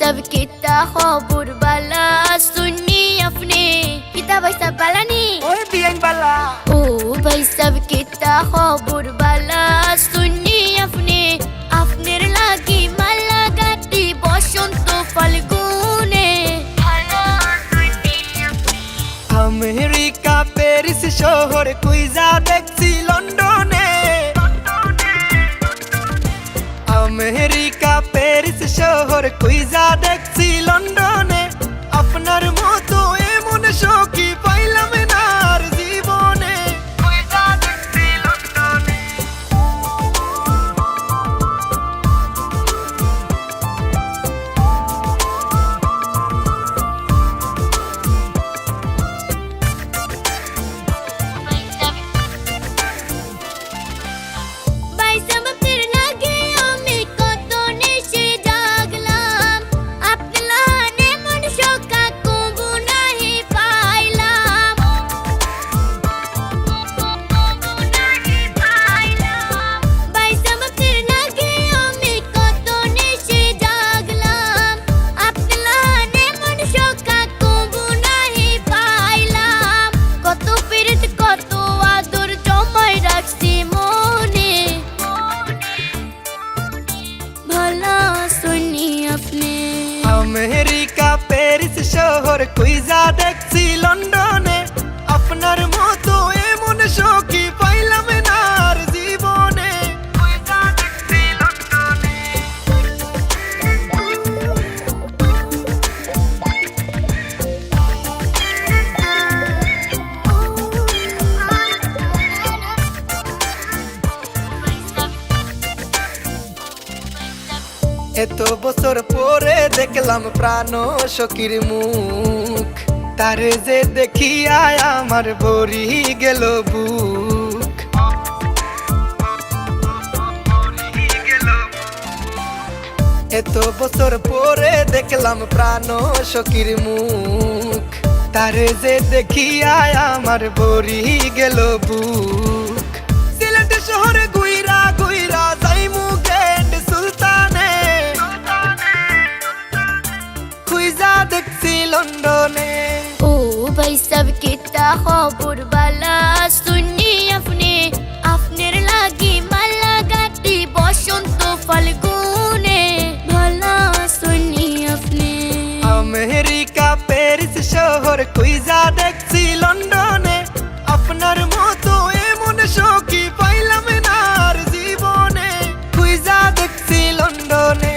सब कितना खबर बाला सुनी अपने कितना भाई सब बाला नी ओए बियन बाला ओ भाई सब कितना खबर बाला सुनी अपने अपने लागी माला गाती बसंत फाल्गुने अमेरिका पेरिस शहर कुइजा देखছি লন্ডনে अमेरिका पेरिस शहर कुइजा देखছি লন্ডনে আপনার মতো এমন সখী পাইলাম না আর জীবনে কুইজা দেখছি লন্ডনে अमेरिका पेरिस शहर कुइजा देखছি লন্ডনে আপনার মতো এমন সখী পাইলাম না আর জীবনে কুইজা দেখছি লন্ডনে এত বছর পরে দেখলাম প্রাণ সখীর মুখ তারে যে দেখিয়া আমার ভরি গেল বুক এত বছর পরে দেখলাম প্রাণ সখীর মুখ তারে যে দেখিয়া আমার ভরি গেল বুক সিলেট শহরে গুইরা গুইরা যাইমু গেন্ড সুলতানে কুইজা দেখছি লন্ডনে ओ भाई सब कितना खबर बाला सुनी अपने अपने लागी माला गाती बसंत फाल्गुने भला सुनी अपने अमेरिका पेरिस शहर कुइजा দেখছি লন্ডনে আপনার মতো এমন সখী পাইলাম না আর জীবনে কুইজা দেখছি লন্ডনে